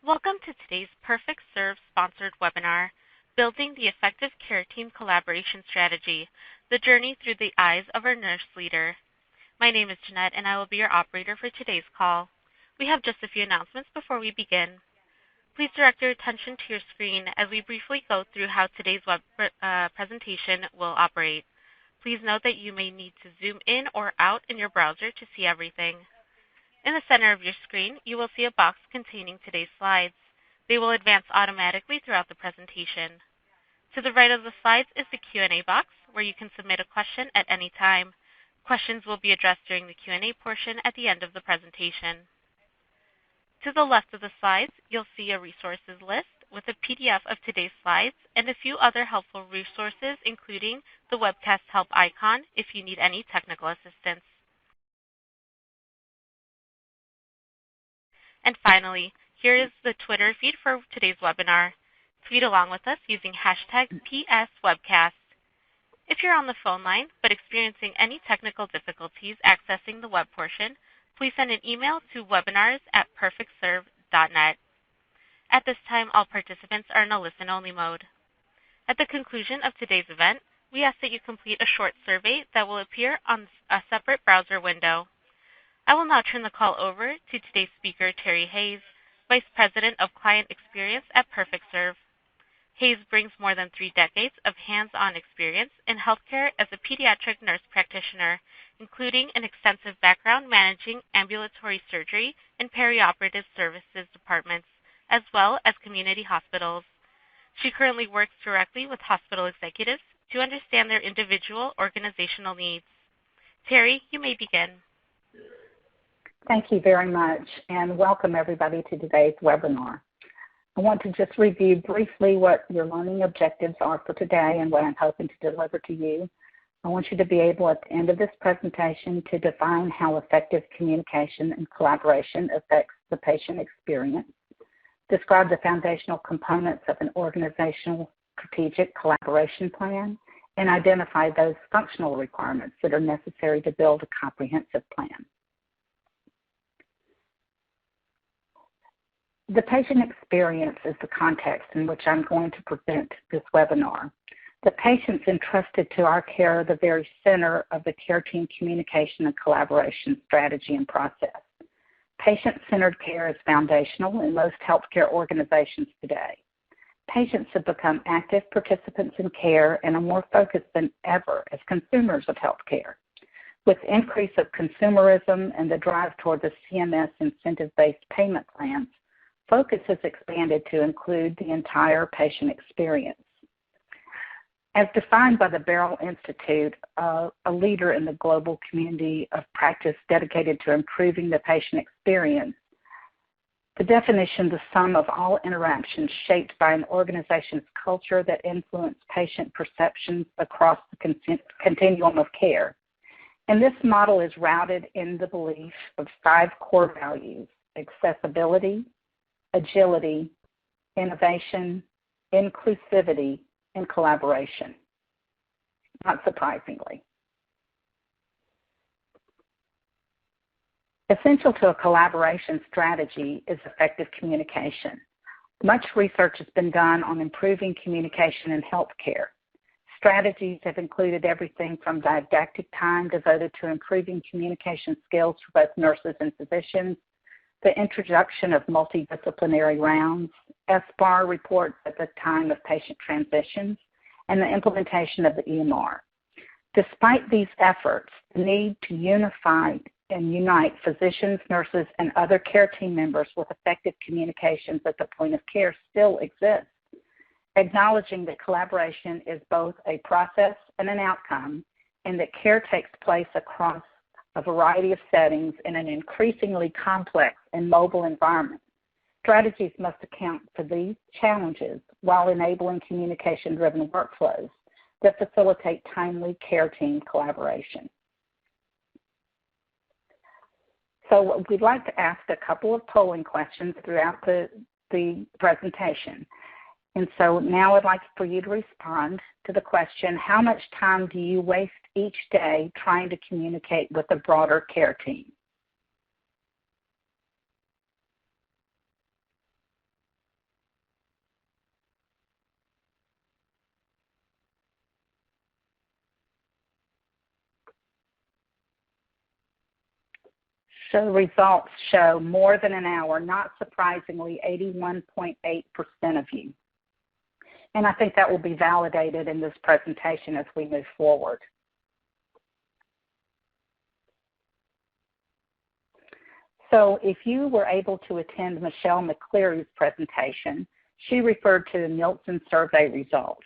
Welcome to today's PerfectServe sponsored webinar, Building the Effective Care Team Collaboration Strategy, the journey through the eyes of our nurse leader. My name is Jeanette and I will be your operator for today's call. We have just a few announcements before we begin. Please direct your attention to your screen as we briefly go through how today's presentation will operate. Please note that you may need to zoom in or out in your browser to see everything. In the center of your screen, you will see a box containing today's slides. They will advance automatically throughout the presentation. To the right of the slides is the Q&A box, where you can submit a question at any time. Questions will be addressed during the Q&A portion at the end of the presentation. To the left of the slides, you'll see a resources list with a PDF of today's slides and a few other helpful resources, including the webcast help icon if you need any technical assistance. And finally, here is the Twitter feed for today's webinar. Tweet along with us using hashtag #PSWebcast. If you're on the phone line but experiencing any technical difficulties accessing the web portion, please send an email to webinars@perfectserve.net. At this time, all participants are in a listen-only mode. At the conclusion of today's event, we ask that you complete a short survey that will appear on a separate browser window. I will now turn the call over to today's speaker, Terry Hayes, Vice President of Client Experience at PerfectServe. Hayes brings more than 3 decades of hands-on experience in healthcare as a pediatric nurse practitioner, including an extensive background managing ambulatory surgery and perioperative services departments, as well as community hospitals. She currently works directly with hospital executives to understand their individual organizational needs. Terry, you may begin. Thank you very much, and welcome everybody to today's webinar. I want to just review briefly what your learning objectives are for today and what I'm hoping to deliver to you. I want you to be able at the end of this presentation to define how effective communication and collaboration affects the patient experience, describe the foundational components of an organizational strategic collaboration plan, and identify those functional requirements that are necessary to build a comprehensive plan. The patient experience is the context in which I'm going to present this webinar. The patients entrusted to our care are the very center of the care team communication and collaboration strategy and process. Patient-centered care is foundational in most healthcare organizations today. Patients have become active participants in care and are more focused than ever as consumers of healthcare. With the increase of consumerism and the drive toward the CMS incentive-based payment plans, focus has expanded to include the entire patient experience. As defined by the Barrel Institute, a leader in the global community of practice dedicated to improving the patient experience, the definition, the sum of all interactions shaped by an organization's culture that influence patient perceptions across the continuum of care. And this model is rooted in the belief of 5 core values: accessibility, agility, innovation, inclusivity, and collaboration, not surprisingly. Essential to a collaboration strategy is effective communication. Much research has been done on improving communication in healthcare. Strategies have included everything from didactic time devoted to improving communication skills for both nurses and physicians, the introduction of multidisciplinary rounds, SBAR reports at the time of patient transitions, and the implementation of the EMR. Despite these efforts, the need to unify and unite physicians, nurses, and other care team members with effective communications at the point of care still exists. Acknowledging that collaboration is both a process and an outcome, and that care takes place across a variety of settings in an increasingly complex and mobile environment. Strategies must account for these challenges while enabling communication-driven workflows that facilitate timely care team collaboration. So we'd like to ask a couple of polling questions throughout the presentation. And so now I'd like for you to respond to the question, how much time do you waste each day trying to communicate with a broader care team? So the results show more than an hour, not surprisingly, 81.8% of you. And I think that will be validated in this presentation as we move forward. So if you were able to attend Michelle McCleary's presentation, she referred to the Nielsen survey results.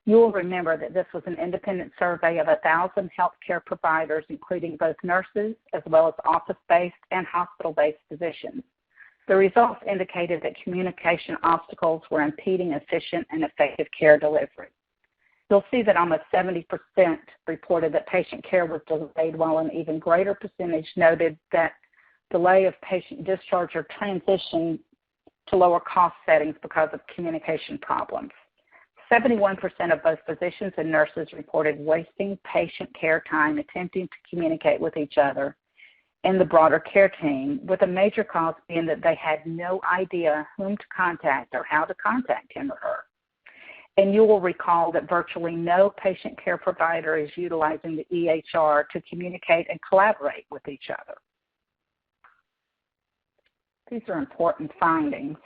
You will remember that this was an independent survey of 1,000 healthcare providers, including both nurses as well as office-based and hospital-based physicians. The results indicated that communication obstacles were impeding efficient and effective care delivery. You'll see that almost 70% reported that patient care was delayed, while an even greater percentage noted that delay of patient discharge or transition to lower cost settings because of communication problems. 71% of both physicians and nurses reported wasting patient care time attempting to communicate with each other and the broader care team, with a major cause being that they had no idea whom to contact or how to contact him or her. And you will recall that virtually no patient care provider is utilizing the EHR to communicate and collaborate with each other. These are important findings.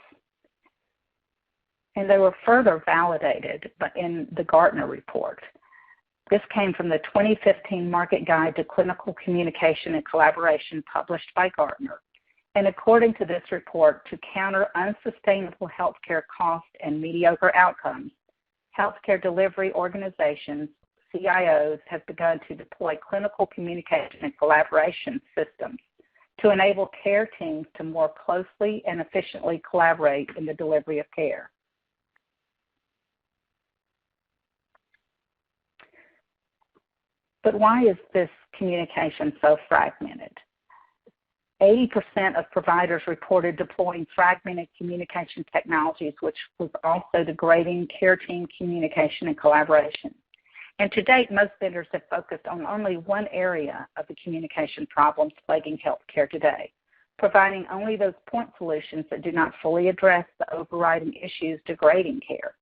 And they were further validated in the Gartner report. This came from the 2015 Market Guide to Clinical Communication and Collaboration published by Gartner. And according to this report, to counter unsustainable healthcare costs and mediocre outcomes, healthcare delivery organizations, CIOs, have begun to deploy clinical communication and collaboration systems to enable care teams to more closely and efficiently collaborate in the delivery of care. But why is this communication so fragmented? 80% of providers reported deploying fragmented communication technologies, which was also degrading care team communication and collaboration. And to date, most vendors have focused on only one area of the communication problems plaguing healthcare today, providing only those point solutions that do not fully address the overriding issues degrading care.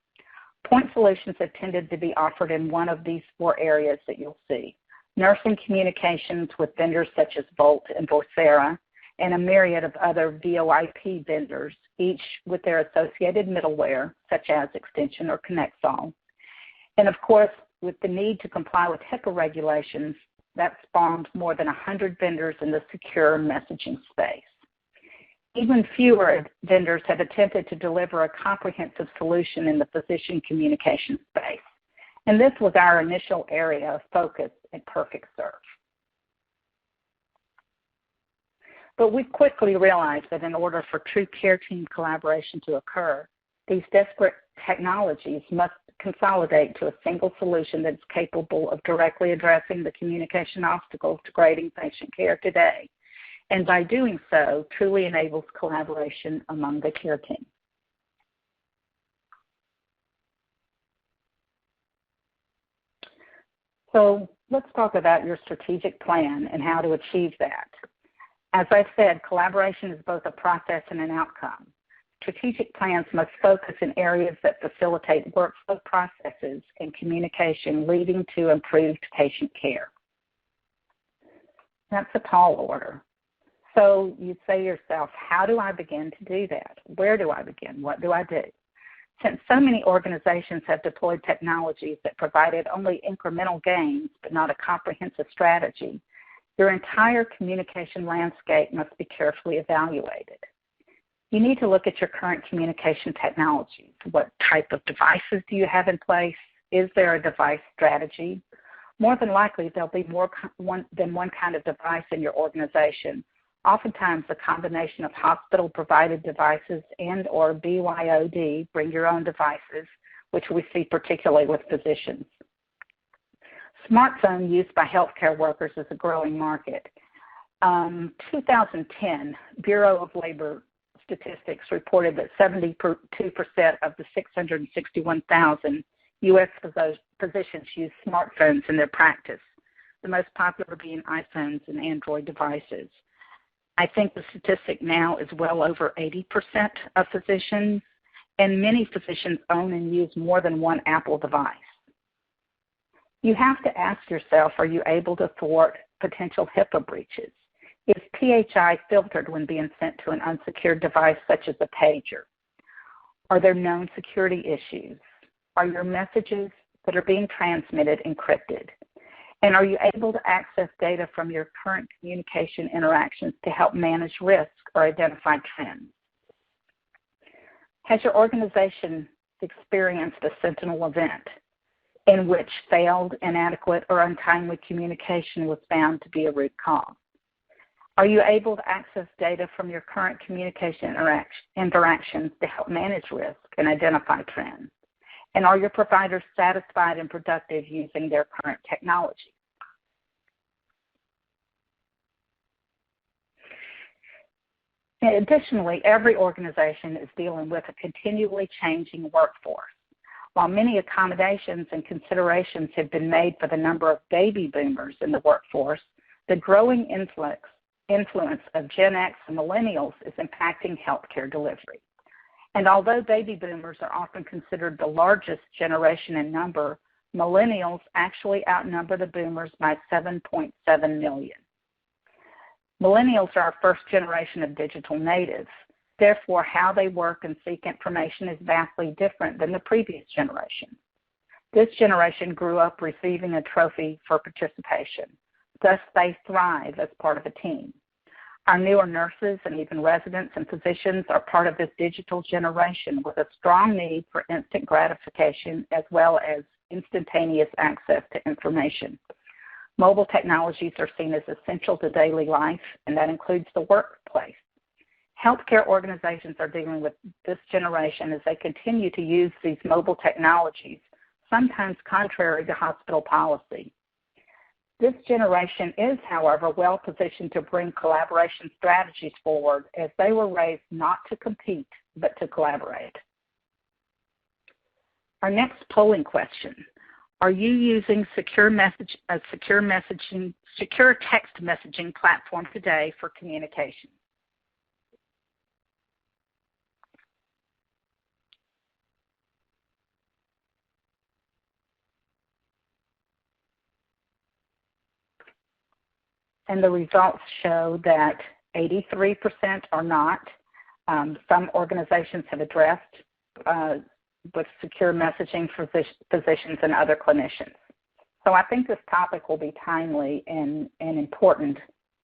Point solutions have tended to be offered in one of these four areas that you'll see: nursing communications with vendors such as Volt and Vocera, and a myriad of other VoIP vendors, each with their associated middleware, such as Extension or ConnectSol. And of course, with the need to comply with HIPAA regulations, that spawned more than 100 vendors in the secure messaging space. Even fewer vendors have attempted to deliver a comprehensive solution in the physician communication space. And this was our initial area of focus at PerfectServe. But we quickly realized that in order for true care team collaboration to occur, these disparate technologies must consolidate to a single solution that is capable of directly addressing the communication obstacles degrading patient care today, and by doing so, truly enables collaboration among the care team. So let's talk about your strategic plan and how to achieve that. As I said, collaboration is both a process and an outcome. Strategic plans must focus in areas that facilitate workflow processes and communication, leading to improved patient care. That's a tall order. So you say to yourself, how do I begin to do that? Where do I begin? What do I do? Since so many organizations have deployed technologies that provided only incremental gains but not a comprehensive strategy, your entire communication landscape must be carefully evaluated. You need to look at your current communication technologies. What type of devices do you have in place? Is there a device strategy? More than likely, there'll be more than one kind of device in your organization. Oftentimes, a combination of hospital-provided devices and or BYOD, bring your own devices, which we see particularly with physicians. Smartphone use by healthcare workers is a growing market. 2010, Bureau of Labor Statistics reported that 72% of the 661,000 U.S. physicians use smartphones in their practice, the most popular being iPhones and Android devices. I think the statistic now is well over 80% of physicians, and many physicians own and use more than one Apple device. You have to ask yourself, are you able to thwart potential HIPAA breaches? Is PHI filtered when being sent to an unsecured device such as a pager? Are there known security issues? Are your messages that are being transmitted encrypted? And are you able to access data from your current communication interactions to help manage risk or identify trends? Has your organization experienced a sentinel event in which failed, inadequate, or untimely communication was found to be a root cause? Are you able to access data from your current communication interactions to help manage risk and identify trends? And are your providers satisfied and productive using their current technology? Additionally, every organization is dealing with a continually changing workforce. While many accommodations and considerations have been made for the number of baby boomers in the workforce, the growing influence of Gen X and millennials is impacting healthcare delivery. And although baby boomers are often considered the largest generation in number, millennials actually outnumber the boomers by 7.7 million. Millennials are our first generation of digital natives. Therefore, how they work and seek information is vastly different than the previous generation. This generation grew up receiving a trophy for participation. Thus, they thrive as part of a team. Our newer nurses and even residents and physicians are part of this digital generation with a strong need for instant gratification as well as instantaneous access to information. Mobile technologies are seen as essential to daily life, and that includes the workplace. Healthcare organizations are dealing with this generation as they continue to use these mobile technologies, sometimes contrary to hospital policy. This generation is, however, well positioned to bring collaboration strategies forward as they were raised not to compete, but to collaborate. Our next polling question: are you using secure text messaging platform today for communication? And the results show that 83% are not. Some organizations have addressed with secure messaging for physicians and other clinicians. So I think this topic will be timely and important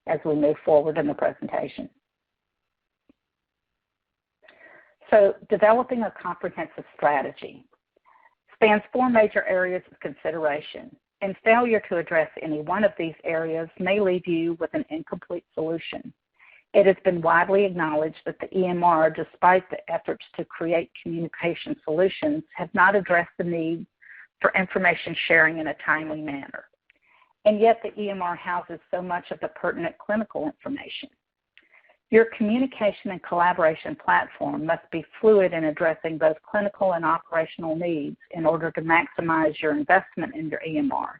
as we move forward in the presentation. So developing a comprehensive strategy spans 4 major areas of consideration, and failure to address any one of these areas may leave you with an incomplete solution. It has been widely acknowledged that the EMR, despite the efforts to create communication solutions, have not addressed the need for information sharing in a timely manner. And yet the EMR houses so much of the pertinent clinical information. Your communication and collaboration platform must be fluid in addressing both clinical and operational needs in order to maximize your investment in your EMR.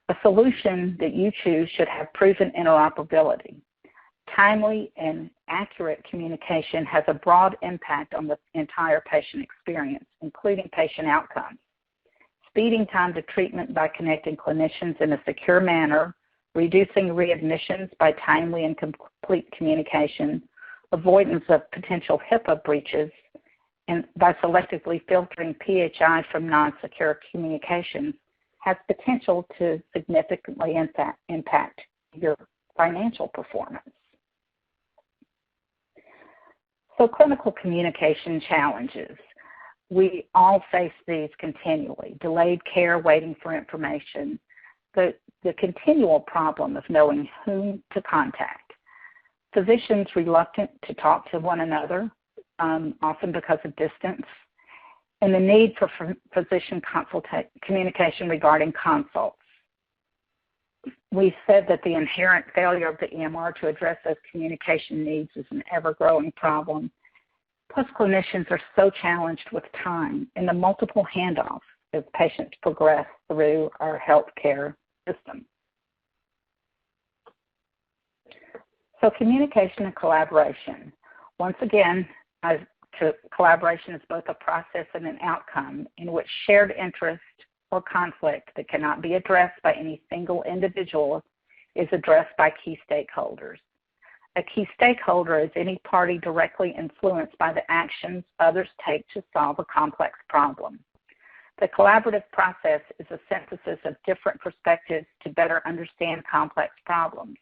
A solution that you choose should have proven interoperability. Timely and accurate communication has a broad impact on the entire patient experience, including patient outcomes. Speeding time to treatment by connecting clinicians in a secure manner, reducing readmissions by timely and complete communication, avoidance of potential HIPAA breaches, and by selectively filtering PHI from non-secure communications has potential to significantly impact your financial performance. So clinical communication challenges. We all face these continually. Delayed care, waiting for information, the continual problem of knowing whom to contact. Physicians reluctant to talk to one another, often because of distance, and the need for physician communication regarding consults. We said that the inherent failure of the EMR to address those communication needs is an ever-growing problem. Plus, clinicians are so challenged with time and the multiple handoffs as patients progress through our healthcare system. So communication and collaboration. Once again, collaboration is both a process and an outcome in which shared interest or conflict that cannot be addressed by any single individual is addressed by key stakeholders. A key stakeholder is any party directly influenced by the actions others take to solve a complex problem. The collaborative process is a synthesis of different perspectives to better understand complex problems.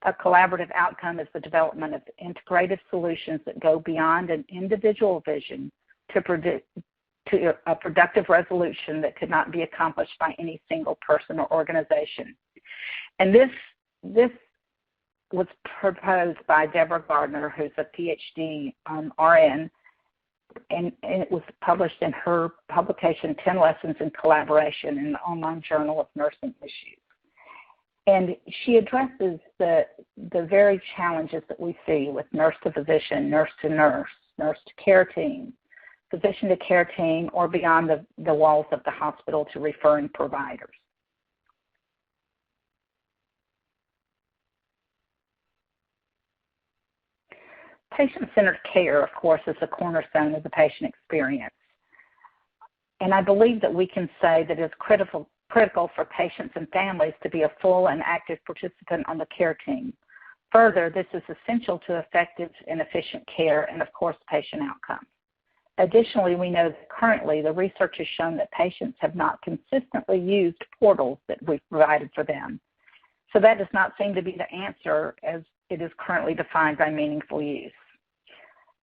A collaborative outcome is the development of integrative solutions that go beyond an individual vision to a productive resolution that could not be accomplished by any single person or organization. And this was proposed by Deborah Gartner, who's a PhD RN, and it was published in her publication, 10 Lessons in Collaboration, in the Online Journal of Nursing Issues. And she addresses the very challenges that we see with nurse to physician, nurse to nurse, nurse to care team, physician to care team, or beyond the walls of the hospital to referring providers. Patient-centered care, of course, is the cornerstone of the patient experience. And I believe that we can say that it's critical for patients and families to be a full and active participant on the care team. Further, this is essential to effective and efficient care and, of course, patient outcomes. Additionally, we know that currently the research has shown that patients have not consistently used portals that we've provided for them. So that does not seem to be the answer as it is currently defined by meaningful use.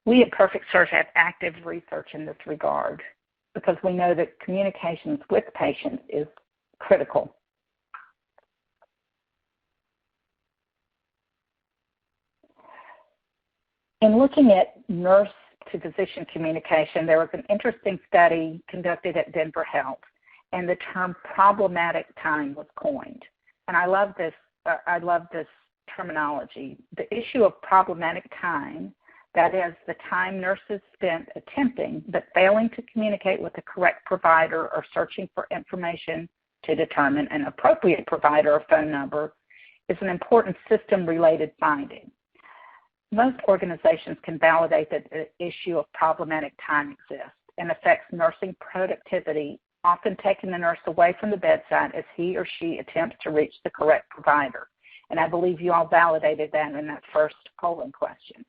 We at PerfectServe have active research in this regard because we know that communications with patients is critical. In looking at nurse to physician communication, there was an interesting study conducted at Denver Health, and the term problematic time was coined. And I love this terminology. The issue of problematic time, that is, the time nurses spent attempting but failing to communicate with the correct provider or searching for information to determine an appropriate provider or phone number, is an important system-related finding. Most organizations can validate that the issue of problematic time exists and affects nursing productivity, often taking the nurse away from the bedside as he or she attempts to reach the correct provider. And I believe you all validated that in that first polling question.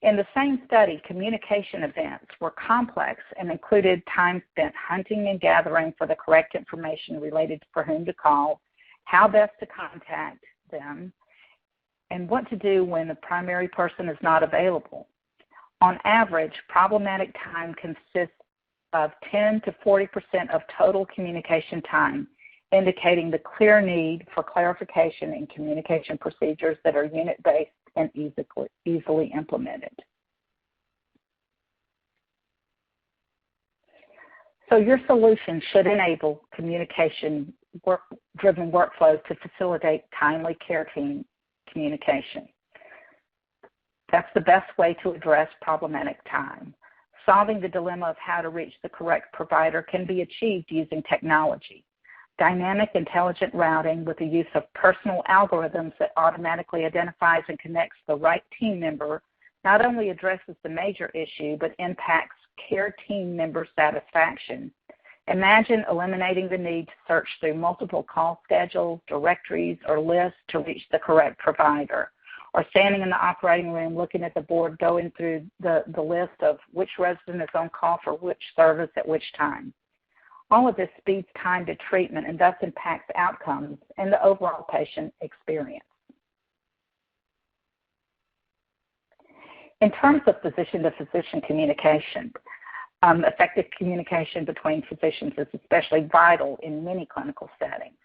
In the same study, communication events were complex and included time spent hunting and gathering for the correct information related to for whom to call, how best to contact them, and what to do when the primary person is not available. On average, problematic time consists of 10 to 40% of total communication time, indicating the clear need for clarification in communication procedures that are unit-based and easily implemented. So your solution should enable communication driven workflows to facilitate timely care team communication. That's the best way to address problematic time. Solving the dilemma of how to reach the correct provider can be achieved using technology. Dynamic intelligent routing with the use of personal algorithms that automatically identifies and connects the right team member not only addresses the major issue but impacts care team member satisfaction. Imagine eliminating the need to search through multiple call schedules, directories, or lists to reach the correct provider, or standing in the operating room looking at the board going through the list of which resident is on call for which service at which time. All of this speeds time to treatment and thus impacts outcomes and the overall patient experience. In terms of physician-to-physician communication, effective communication between physicians is especially vital in many clinical settings.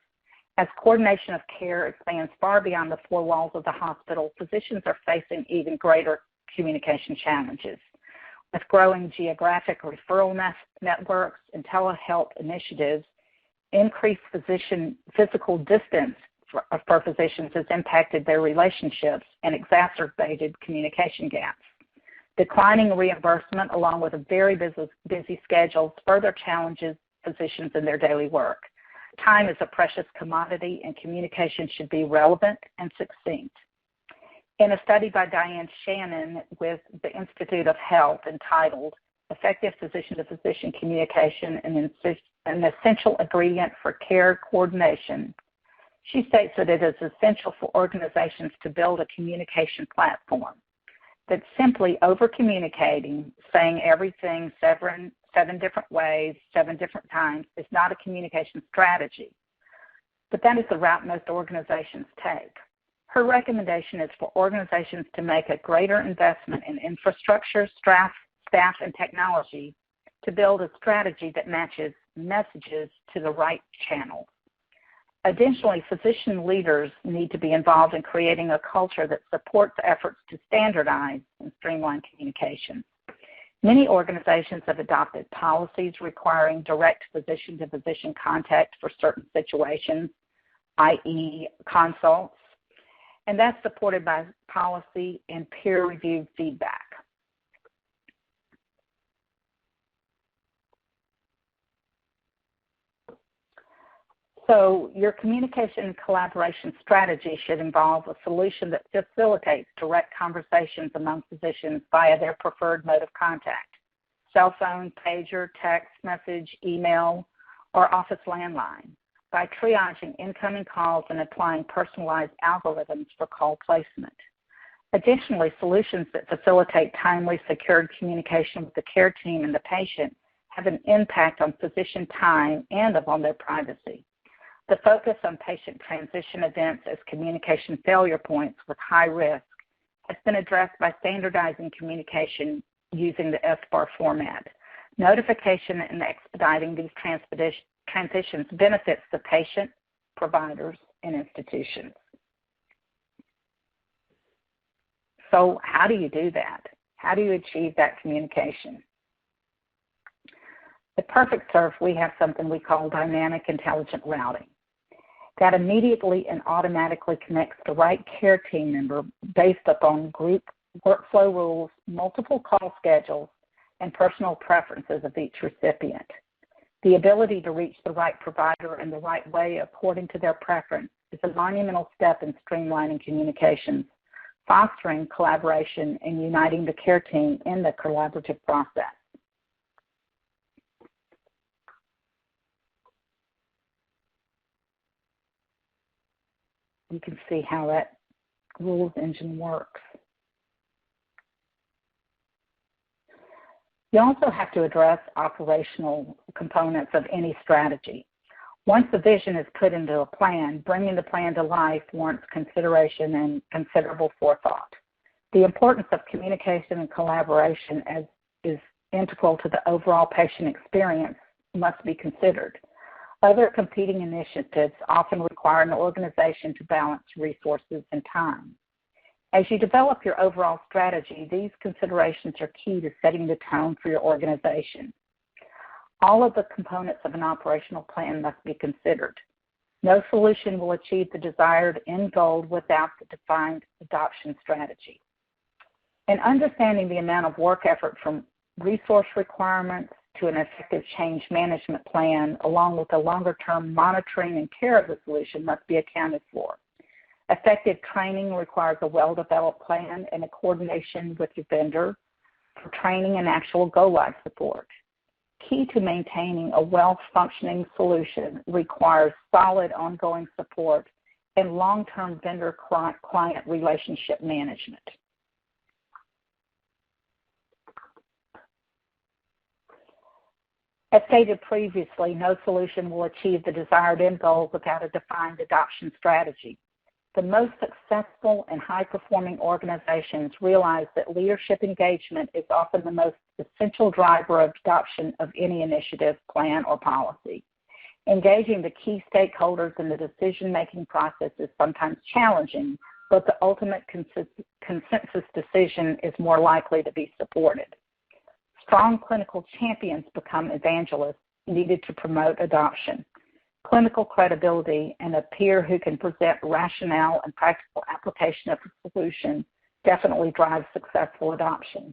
As coordination of care expands far beyond the four walls of the hospital, physicians are facing even greater communication challenges. With growing geographic referral networks and telehealth initiatives, increased physical distance for physicians has impacted their relationships and exacerbated communication gaps. Declining reimbursement, along with a very busy schedule, further challenges physicians in their daily work. Time is a precious commodity, and communication should be relevant and succinct. In a study by Diane Shannon with the Institute of Health entitled Effective Physician-to-Physician Communication, an Essential Ingredient for Care Coordination, She states that it is essential for organizations to build a communication platform, that simply over-communicating, saying everything seven different ways, 7 different times, is not a communication strategy. But that is the route most organizations take. Her recommendation is for organizations to make a greater investment in infrastructure, staff, and technology to build a strategy that matches messages to the right channels. Additionally, physician leaders need to be involved in creating a culture that supports efforts to standardize and streamline communication. Many organizations have adopted policies requiring direct physician-to-physician contact for certain situations, i.e. consults, and that's supported by policy and peer-reviewed feedback. So your communication and collaboration strategy should involve a solution that facilitates direct conversations among physicians via their preferred mode of contact: cell phone, pager, text message, email, or office landline, by triaging incoming calls and applying personalized algorithms for call placement. Additionally, solutions that facilitate timely, secured communication with the care team and the patient have an impact on physician time and upon their privacy. The focus on patient transition events as communication failure points with high risk has been addressed by standardizing communication using the SBAR format. Notification and expediting these transitions benefits the patient, providers, and institutions. So how do you do that? How do you achieve that communication? At PerfectServe, we have something we call dynamic intelligent routing that immediately and automatically connects the right care team member based upon group workflow rules, multiple call schedules, and personal preferences of each recipient. The ability to reach the right provider in the right way according to their preference is a monumental step in streamlining communications, fostering collaboration, and uniting the care team in the collaborative process. You can see how that rules engine works. You also have to address operational components of any strategy. Once the vision is put into a plan, bringing the plan to life warrants consideration and considerable forethought. The importance of communication and collaboration as is integral to the overall patient experience must be considered. Other competing initiatives often require an organization to balance resources and time. As you develop your overall strategy, these considerations are key to setting the tone for your organization. All of the components of an operational plan must be considered. No solution will achieve the desired end goal without the defined adoption strategy. And understanding the amount of work effort from resource requirements to an effective change management plan, along with the longer-term monitoring and care of the solution, must be accounted for. Effective training requires a well-developed plan and a coordination with your vendor for training and actual go-live support. Key to maintaining a well-functioning solution requires solid ongoing support and long-term vendor-client relationship management. As stated previously, no solution will achieve the desired end goal without a defined adoption strategy. The most successful and high-performing organizations realize that leadership engagement is often the most essential driver of adoption of any initiative, plan, or policy. Engaging the key stakeholders in the decision-making process is sometimes challenging, but the ultimate consensus decision is more likely to be supported. Strong clinical champions become evangelists needed to promote adoption. Clinical credibility and a peer who can present rationale and practical application of the solution definitely drives successful adoption.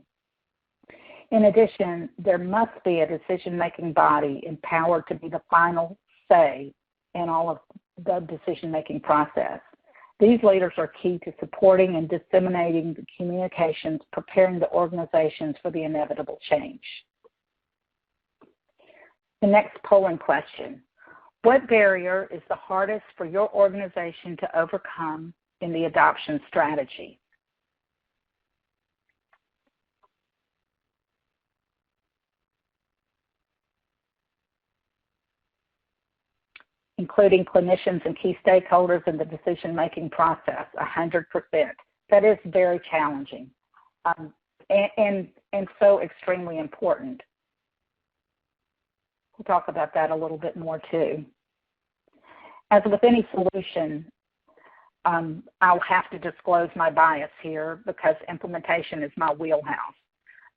In addition, there must be a decision-making body empowered to be the final say in all of the decision-making process. These leaders are key to supporting and disseminating the communications, preparing the organizations for the inevitable change. The next polling question: What barrier is the hardest for your organization to overcome in the adoption strategy? Including clinicians and key stakeholders in the decision-making process, 100%. That is very challenging and so extremely important. We'll talk about that a little bit more too. As with any solution, I'll have to disclose my bias here because implementation is my wheelhouse.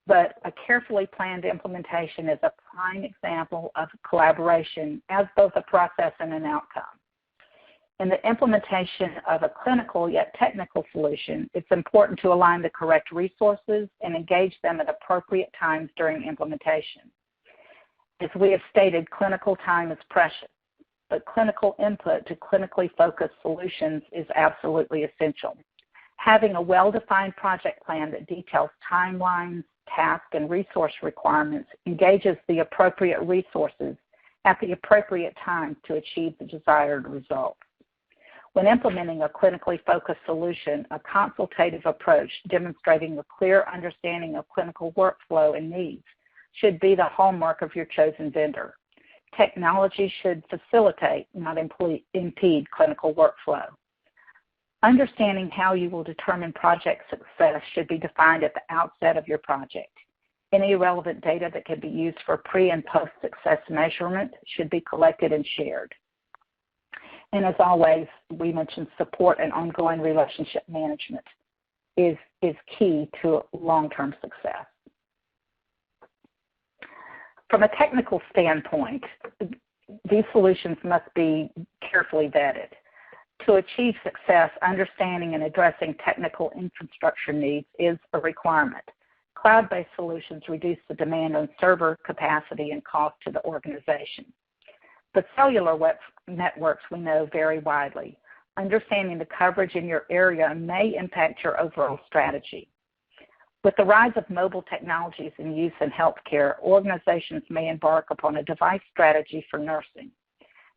But a carefully planned implementation is a prime example of collaboration as both a process and an outcome. In the implementation of a clinical yet technical solution, it's important to align the correct resources and engage them at appropriate times during implementation. As we have stated, clinical time is precious, but clinical input to clinically focused solutions is absolutely essential. Having a well-defined project plan that details timelines, task, and resource requirements engages the appropriate resources at the appropriate time to achieve the desired result. When implementing a clinically focused solution, a consultative approach demonstrating a clear understanding of clinical workflow and needs should be the hallmark of your chosen vendor. Technology should facilitate, not impede, clinical workflow. Understanding how you will determine project success should be defined at the outset of your project. Any relevant data that can be used for pre- and post-success measurement should be collected and shared. And as always, we mentioned support and ongoing relationship management is key to long-term success. From a technical standpoint, these solutions must be carefully vetted. To achieve success, understanding and addressing technical infrastructure needs is a requirement. Cloud-based solutions reduce the demand on server capacity and cost to the organization. But cellular networks we know vary widely. Understanding the coverage in your area may impact your overall strategy. With the rise of mobile technologies in use in healthcare, organizations may embark upon a device strategy for nursing.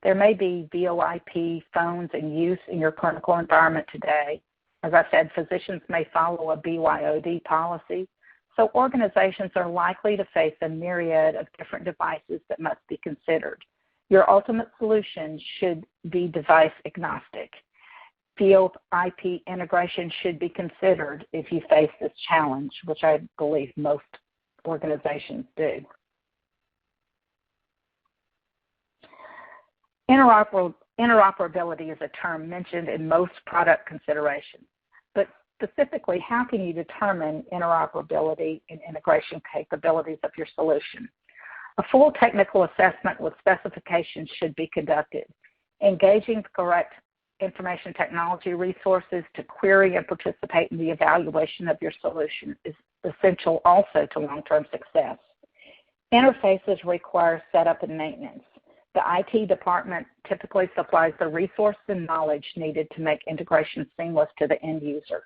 There may be VoIP phones in use in your clinical environment today. As I said, physicians may follow a BYOD policy, so organizations are likely to face a myriad of different devices that must be considered. Your ultimate solution should be device agnostic. Field IP integration should be considered if you face this challenge, which I believe most organizations do. Interoperability is a term mentioned in most product considerations, but specifically, how can you determine interoperability and integration capabilities of your solution? A full technical assessment with specifications should be conducted. Engaging the correct information technology resources to query and participate in the evaluation of your solution is essential also to long-term success. Interfaces require setup and maintenance. The IT department typically supplies the resources and knowledge needed to make integration seamless to the end user.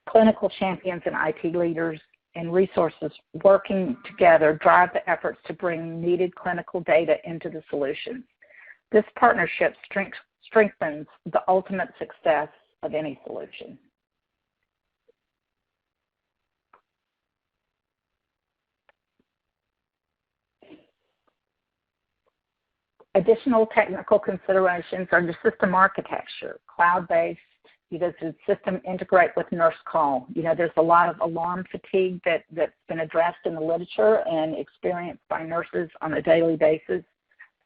Clinical champions and IT leaders and resources working together drive the efforts to bring needed clinical data into the solution. This partnership strengthens the ultimate success of any solution. Additional technical considerations are the system architecture, cloud-based. Does the system integrate with nurse call? There's a lot of alarm fatigue that's been addressed in the literature and experienced by nurses on a daily basis.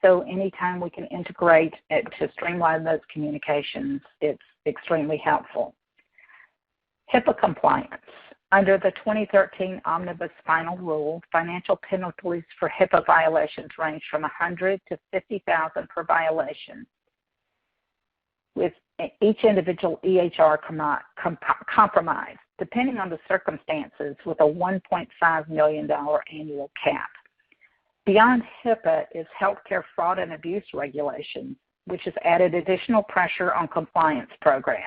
So anytime we can integrate it to streamline those communications, it's extremely helpful. HIPAA compliance. Under the 2013 Omnibus Final Rule, financial penalties for HIPAA violations range from $100,000 to $50,000 per violation, with each individual EHR compromised, depending on the circumstances, with a $1.5 million annual cap. Beyond HIPAA is healthcare fraud and abuse regulations, which has added additional pressure on compliance programs.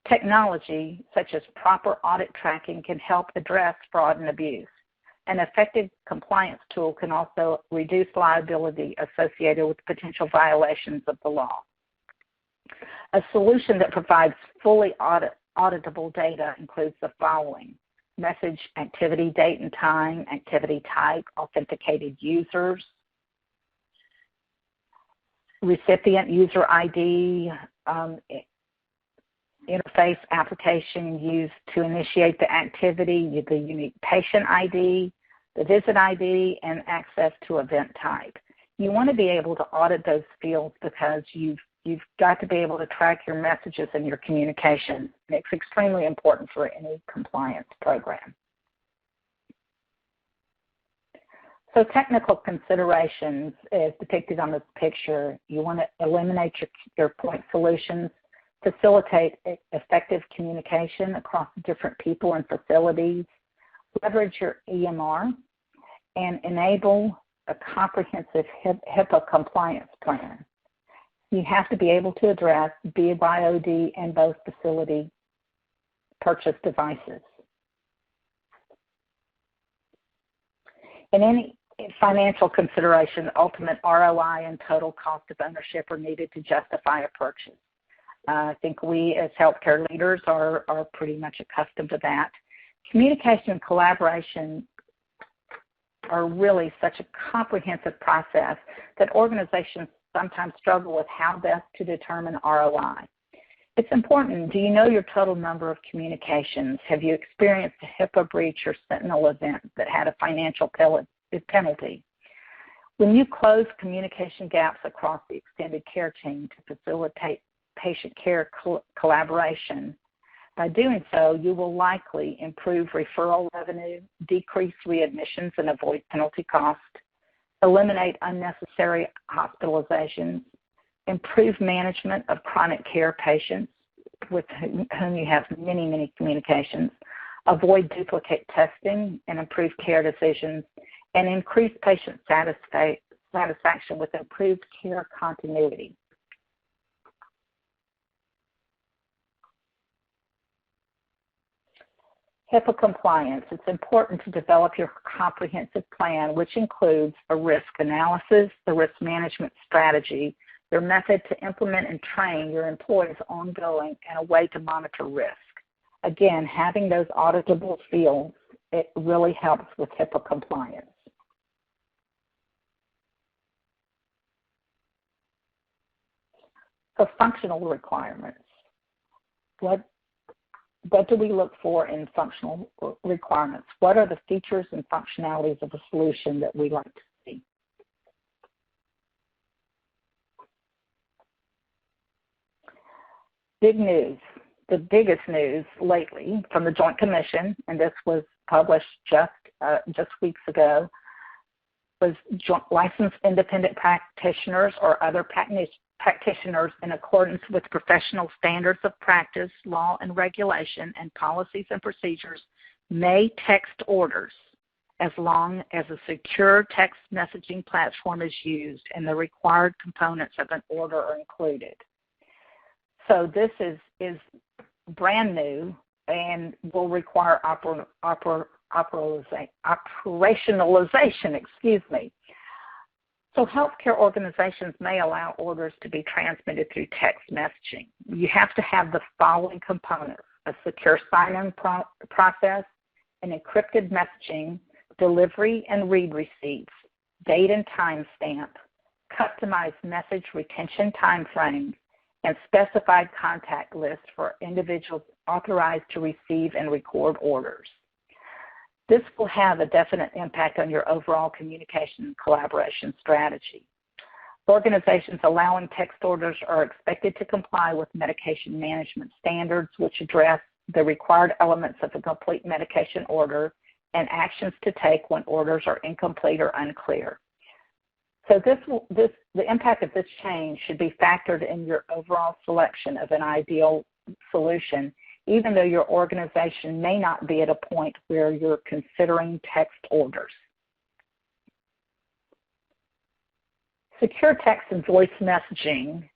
Technology, such as proper audit tracking, can help address fraud and abuse. An effective compliance tool can also reduce liability associated with potential violations of the law. A solution that provides fully auditable data includes the following: message activity date and time, activity type, authenticated users, recipient user ID, interface application used to initiate the activity, the unique patient ID, the visit ID, and access to event type. You want to be able to audit those fields because you've got to be able to track your messages and your communication. It's extremely important for any compliance program. So technical considerations as depicted on this picture: you want to eliminate your point solutions, facilitate effective communication across different people and facilities, leverage your EMR, and enable a comprehensive HIPAA compliance plan. You have to be able to address BYOD and both facility purchase devices. In any financial consideration, ultimate ROI and total cost of ownership are needed to justify a purchase. I think we as healthcare leaders are pretty much accustomed to that. Communication and collaboration are really such a comprehensive process that organizations sometimes struggle with how best to determine ROI. It's important. Do you know your total number of communications? Have you experienced a HIPAA breach or Sentinel event that had a financial penalty? When you close communication gaps across the extended care chain to facilitate patient care collaboration, by doing so, you will likely improve referral revenue, decrease readmissions and avoid penalty cost, eliminate unnecessary hospitalizations, improve management of chronic care patients with whom you have many, many communications, avoid duplicate testing and improve care decisions, and increase patient satisfaction with improved care continuity. HIPAA compliance. It's important to develop your comprehensive plan, which includes a risk analysis, the risk management strategy, your method to implement and train your employees ongoing, and a way to monitor risk. Again, having those auditable fields, it really helps with HIPAA compliance. So functional requirements. What do we look for in functional requirements? What are the features and functionalities of a solution that we like to see? Big news. The biggest news lately from the Joint Commission, and this was published just weeks ago, was licensed independent practitioners or other practitioners in accordance with professional standards of practice, law and regulation, and policies and procedures may text orders as long as a secure text messaging platform is used and the required components of an order are included. So this is brand new and will require operationalization, So healthcare organizations may allow orders to be transmitted through text messaging. You have to have the following components: a secure sign-in process, an encrypted messaging, delivery and read receipts, date and time stamp, customized message retention timeframes, and specified contact lists for individuals authorized to receive and record orders. This will have a definite impact on your overall communication and collaboration strategy. Organizations allowing text orders are expected to comply with medication management standards, which address the required elements of a complete medication order and actions to take when orders are incomplete or unclear. So the impact of this change should be factored in your overall selection of an ideal solution, even though your organization may not be at a point where you're considering text orders. Secure text and voice messaging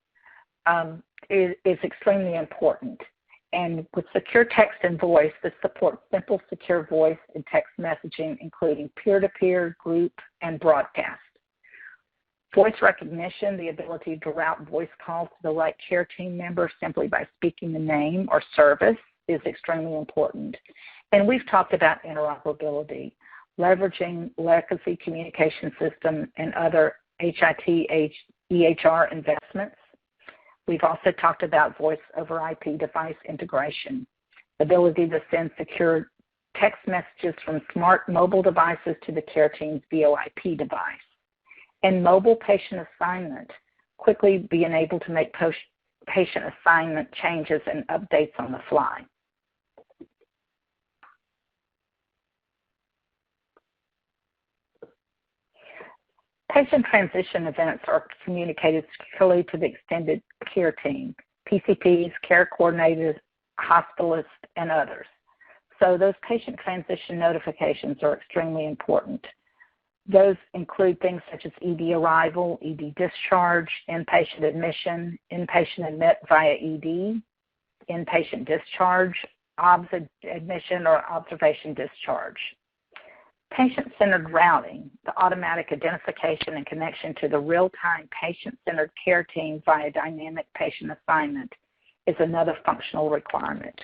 is extremely important. And with secure text and voice, this supports simple, secure voice and text messaging, including peer-to-peer, group, and broadcast. Voice recognition, the ability to route voice calls to the right care team member simply by speaking the name or service, is extremely important. And we've talked about interoperability, leveraging legacy communication system and other HIT, EHR investments. We've also talked about voice over IP device integration, the ability to send secure text messages from smart mobile devices to the care team's VoIP device, and mobile patient assignment, quickly being able to make patient assignment changes and updates on the fly. Patient transition events are communicated securely to the extended care team, PCPs, care coordinators, hospitalists, and others. So those patient transition notifications are extremely important. Those include things such as ED arrival, ED discharge, inpatient admission, inpatient admit via ED, inpatient discharge, OBS admission or observation discharge. Patient-centered routing, the automatic identification and connection to the real-time patient-centered care team via dynamic patient assignment, is another functional requirement.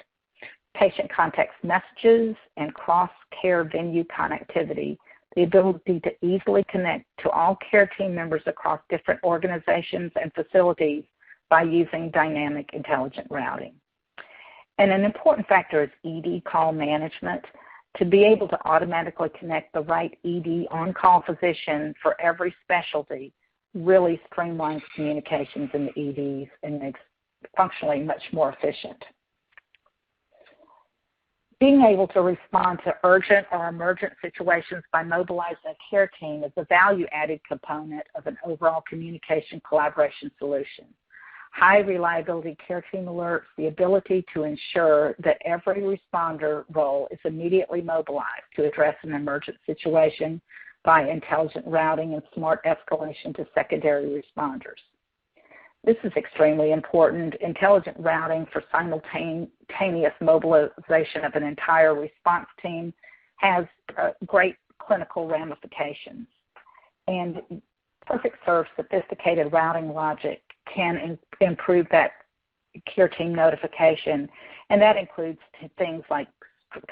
Patient context messages and cross-care venue connectivity, the ability to easily connect to all care team members across different organizations and facilities by using dynamic intelligent routing. And an important factor is ED call management, to be able to automatically connect the right ED on-call physician for every specialty really streamlines communications in the EDs and makes functionally much more efficient. Being able to respond to urgent or emergent situations by mobilizing a care team is a value-added component of an overall communication collaboration solution. High reliability care team alerts, the ability to ensure that every responder role is immediately mobilized to address an emergent situation by intelligent routing and smart escalation to secondary responders. This is extremely important. Intelligent routing for simultaneous mobilization of an entire response team has great clinical ramifications. And PerfectServe sophisticated routing logic can improve that care team notification, and that includes things like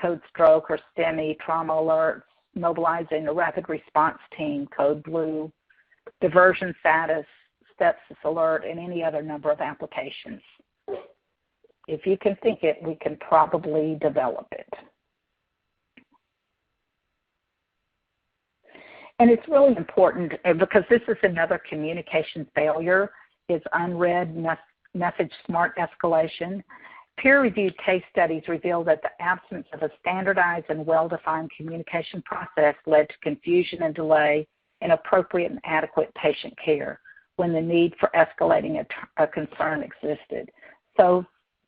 code stroke or STEMI, trauma alerts, mobilizing a rapid response team, code blue, diversion status, sepsis alert, and any other number of applications. If you can think it, we can probably develop it. And it's really important because this is another communication failure, is unread message smart escalation. Peer-reviewed case studies reveal that the absence of a standardized and well-defined communication process led to confusion and delay in appropriate and adequate patient care when the need for escalating a concern existed. So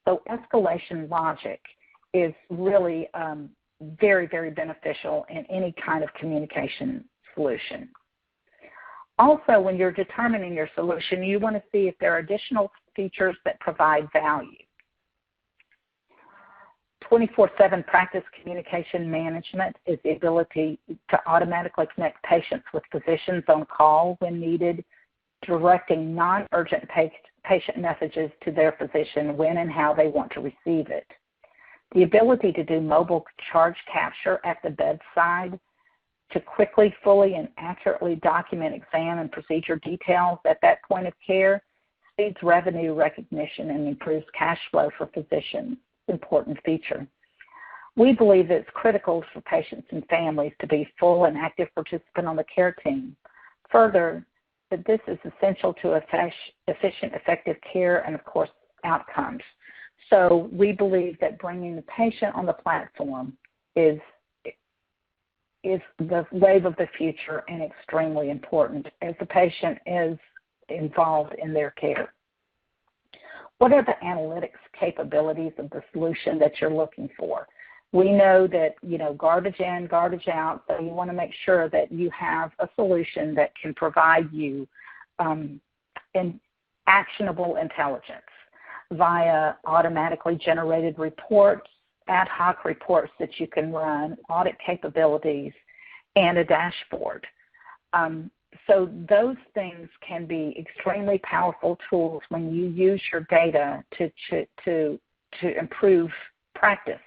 escalation logic is really very, very beneficial in any kind of communication solution. Also, when you're determining your solution, you want to see if there are additional features that provide value. 24/7 practice communication management is the ability to automatically connect patients with physicians on call when needed, directing non-urgent patient messages to their physician when and how they want to receive it. The ability to do mobile charge capture at the bedside, to quickly, fully, and accurately document exam and procedure details at that point of care, speeds revenue recognition and improves cash flow for physicians. Important feature. We believe that it's critical for patients and families to be full and active participant on the care team. Further, that this is essential to efficient, effective care and, of course, outcomes. So we believe that bringing the patient on the platform is the wave of the future and extremely important as the patient is involved in their care. What are the analytics capabilities of the solution that you're looking for? We know that, garbage in, garbage out, so you want to make sure that you have a solution that can provide you actionable intelligence. via automatically generated reports, ad hoc reports that you can run, audit capabilities, and a dashboard. So those things can be extremely powerful tools when you use your data to improve practice.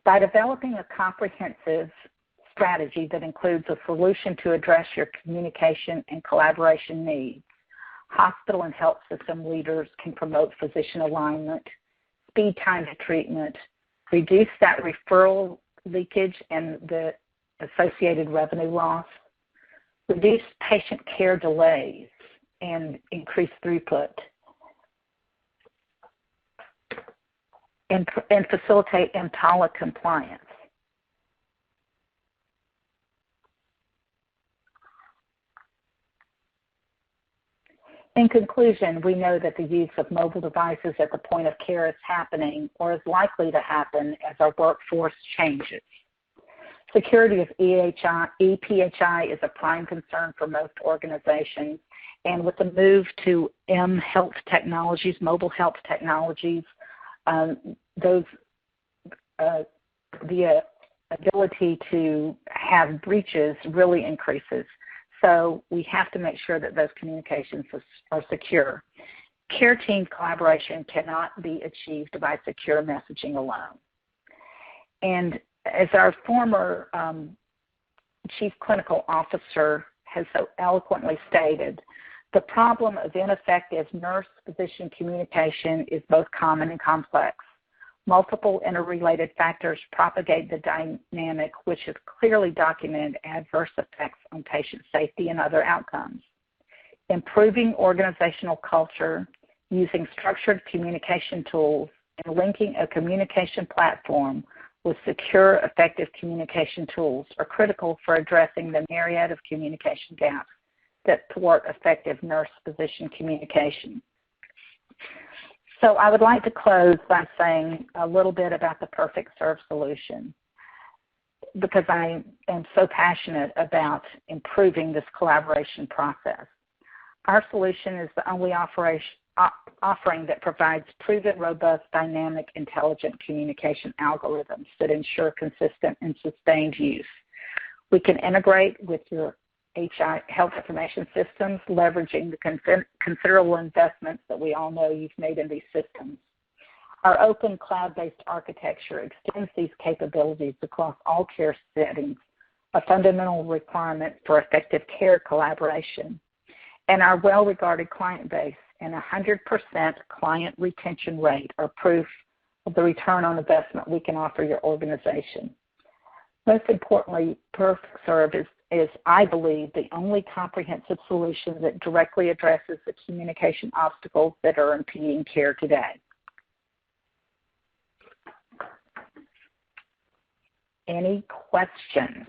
By developing a comprehensive strategy that includes a solution to address your communication and collaboration needs, hospital and health system leaders can promote physician alignment, speed time to treatment, reduce that referral leakage and the associated revenue loss, reduce patient care delays, and increase throughput, and facilitate EMTALA compliance. In conclusion, we know that the use of mobile devices at the point of care is happening or is likely to happen as our workforce changes. Security of EPHI is a prime concern for most organizations, and with the move to health technologies, mobile health technologies, the ability to have breaches really increases. So we have to make sure that those communications are secure. Care team collaboration cannot be achieved by secure messaging alone. And as our former chief clinical officer has so eloquently stated, the problem of ineffective nurse-physician communication is both common and complex. Multiple interrelated factors propagate the dynamic, which has clearly documented adverse effects on patient safety and other outcomes. Improving organizational culture, using structured communication tools, and linking a communication platform with secure, effective communication tools are critical for addressing the myriad of communication gaps that thwart effective nurse-physician communication. So I would like to close by saying a little bit about the PerfectServe solution, because I am so passionate about improving this collaboration process. Our solution is the only offering that provides proven, robust, dynamic, intelligent communication algorithms that ensure consistent and sustained use. We can integrate with your health information systems, leveraging the considerable investments that we all know you've made in these systems. Our open cloud-based architecture extends these capabilities across all care settings, a fundamental requirement for effective care collaboration. And our well-regarded client base and 100% client retention rate are proof of the return on investment we can offer your organization. Most importantly, PerfectServe is, I believe, the only comprehensive solution that directly addresses the communication obstacles that are impeding care today. Any questions?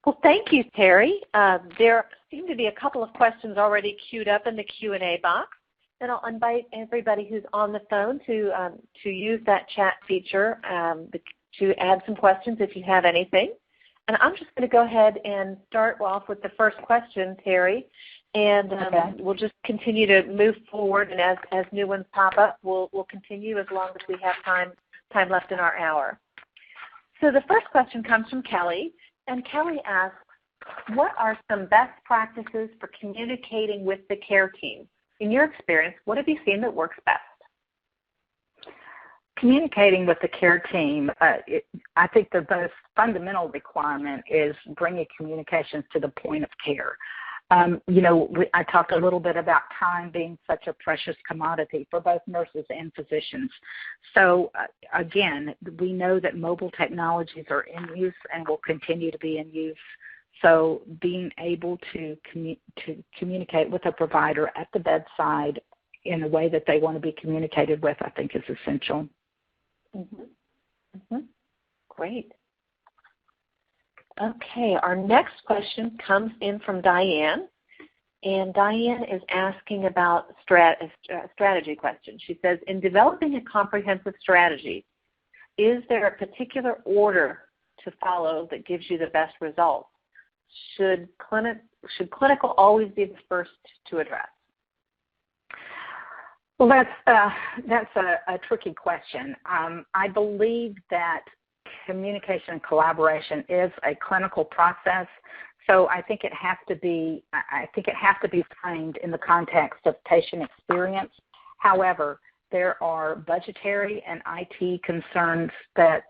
Well, thank you, Terry. There seem to be a couple of questions already queued up in the Q&A box. And I'll invite everybody who's on the phone to use that chat feature to add some questions if you have anything. And I'm just going to go ahead and start off with the first question, Terry, and we'll just continue to move forward. And as new ones pop up, we'll continue as long as we have time left in our hour. So the first question comes from Kelly, and Kelly asks, what are some best practices for communicating with the care team? In your experience, what have you seen that works best? Communicating with the care team, I think the most fundamental requirement is bringing communications to the point of care. I talked a little bit about time being such a precious commodity for both nurses and physicians. So, again, we know that mobile technologies are in use and will continue to be in use. So being able to communicate with a provider at the bedside in a way that they want to be communicated with, I think, is essential. Mm-hmm. Mm-hmm. Great. Okay, our next question comes in from Diane, and Diane is asking about a strategy question. She says, in developing a comprehensive strategy, is there a particular order to follow that gives you the best results? Should clinical always be the first to address? Well, that's a tricky question. I believe that communication and collaboration is a clinical process, so I think it has to be framed in the context of patient experience. However, there are budgetary and IT concerns that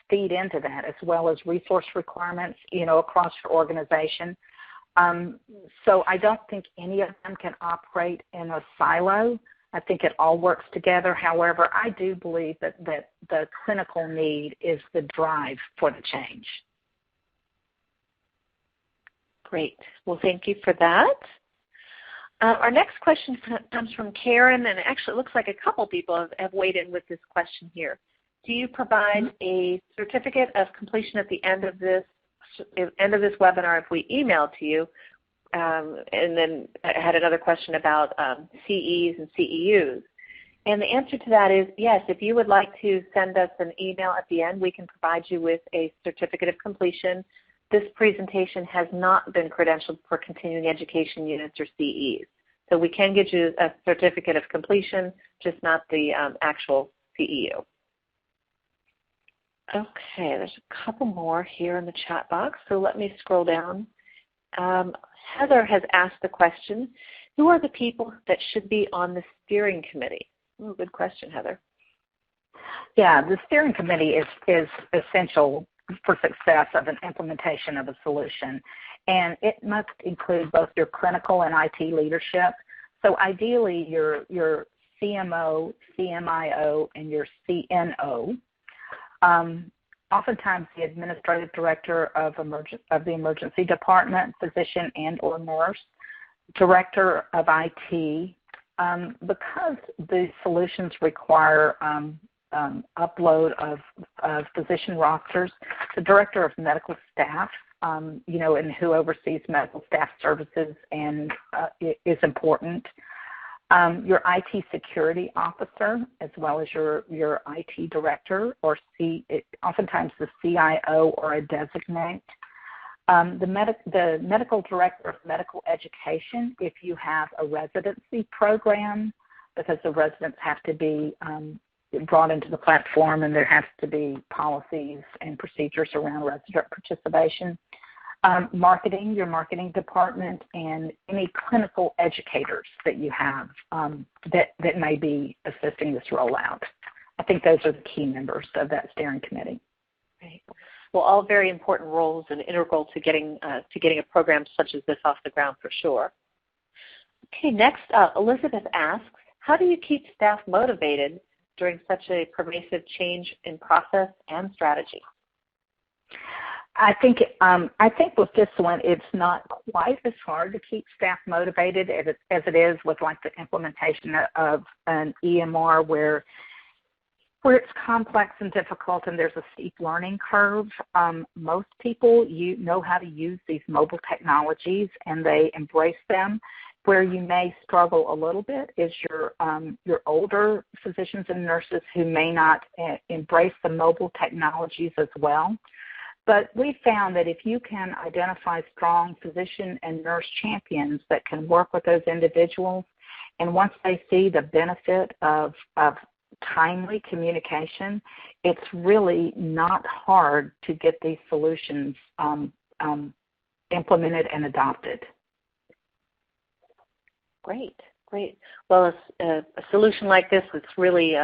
feed into that, as well as resource requirements, across your organization. So I don't think any of them can operate in a silo. I think it all works together. However, I do believe that the clinical need is the drive for the change. Great. Well, thank you for that. Our next question comes from Karen, and actually it looks like a couple people have weighed in with this question here. Do you provide a certificate of completion at the end of this webinar if we email to you? And then I had another question about CEs and CEUs. And the answer to that is yes, if you would like to send us an email at the end, we can provide you with a certificate of completion. This presentation has not been credentialed for continuing education units or CEs. So we can get you a certificate of completion, just not the actual CEU. Okay, there's a couple more here in the chat box, so let me scroll down. Heather has asked the question, who are the people that should be on the steering committee? Ooh, good question, Heather. Yeah, the steering committee is essential for success of an implementation of a solution, and it must include both your clinical and IT leadership. So ideally, your CMO, CMIO, and your CNO. Oftentimes, the administrative director of the emergency department, physician and/or nurse, director of IT, because the solutions require upload of physician rosters, the director of medical staff, and who oversees medical staff services and is important. Your IT security officer, as well as your IT director, or oftentimes the CIO or a designate. The medical director of medical education, if you have a residency program, because the residents have to be brought into the platform, and there has to be policies and procedures around resident participation. Marketing, your marketing department, and any clinical educators that you have that may be assisting this rollout. I think those are the key members of that steering committee. Right. Well, all very important roles and integral to getting a program such as this off the ground for sure. Okay, next, Elizabeth asks, how do you keep staff motivated during such a pervasive change in process and strategy? I think with this one, it's not quite as hard to keep staff motivated as it is with like the implementation of an EMR where it's complex and difficult and there's a steep learning curve. Most people know how to use these mobile technologies and they embrace them. Where you may struggle a little bit is your older physicians and nurses who may not embrace the mobile technologies as well. But we found that if you can identify strong physician and nurse champions that can work with those individuals, and once they see the benefit of timely communication, it's really not hard to get these solutions implemented and adopted. Great. Well, a solution like this that's really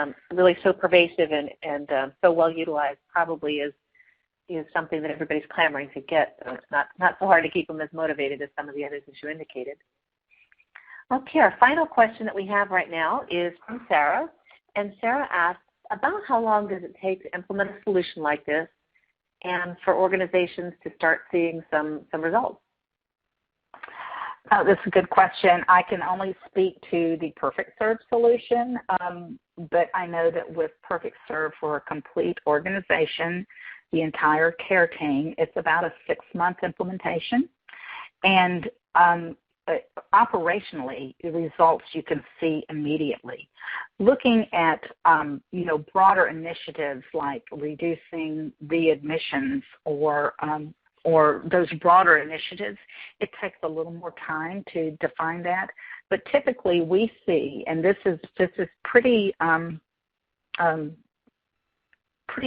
so pervasive and so well utilized probably is something that everybody's clamoring to get. So it's not so hard to keep them as motivated as some of the others as you indicated. Okay, our final question that we have right now is from Sarah. And Sarah asks, about how long does it take to implement a solution like this and for organizations to start seeing some results? That's a good question. I can only speak to the PerfectServe solution, but I know that with PerfectServe for a complete organization, the entire care team, it's about a 6-month implementation. And operationally, the results you can see immediately. Looking at broader initiatives like reducing readmissions or those broader initiatives, it takes a little more time to define that. But typically, we see, and this is pretty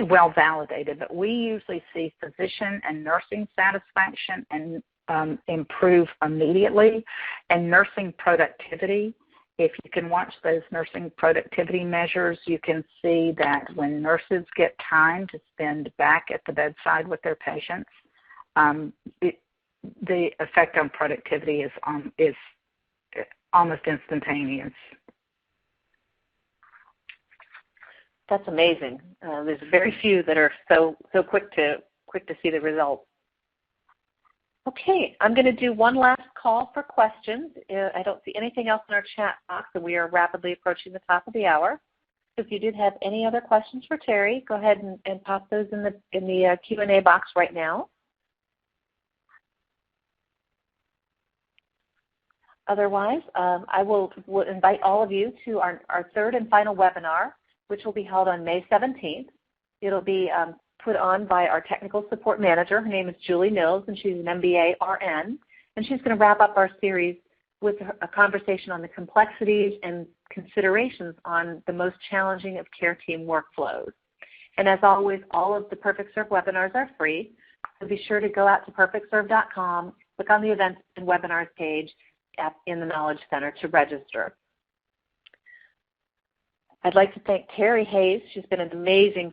well validated, but we usually see physician and nursing satisfaction and improve immediately, and nursing productivity. If you can watch those nursing productivity measures, you can see that when nurses get time to spend back at the bedside with their patients, the effect on productivity is almost instantaneous. That's amazing. There's very few that are so quick to see the results. Okay, I'm going to do one last call for questions. I don't see anything else in our chat box, and we are rapidly approaching the top of the hour. If you did have any other questions for Terry, go ahead and pop those in the Q&A box right now. Otherwise, I will invite all of you to our third and final webinar, which will be held on May 17th. It'll be put on by our technical support manager. Her name is Julie Mills, and she's an MBA RN. And she's going to wrap up our series with a conversation on the complexities and considerations on the most challenging of care team workflows. And as always, all of the PerfectServe webinars are free. So be sure to go out to PerfectServe.com, click on the Events and Webinars page in the Knowledge Center to register. I'd like to thank Terry Hayes. She's been an amazing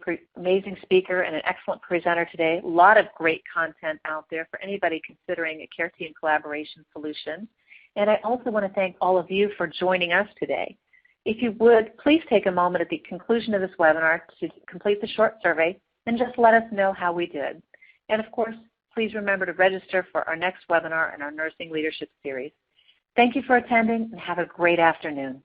speaker and an excellent presenter today. A lot of great content out there for anybody considering a care team collaboration solution. And I also want to thank all of you for joining us today. If you would, please take a moment at the conclusion of this webinar to complete the short survey and just let us know how we did. And of course, please remember to register for our next webinar in our Nursing Leadership Series. Thank you for attending, and have a great afternoon.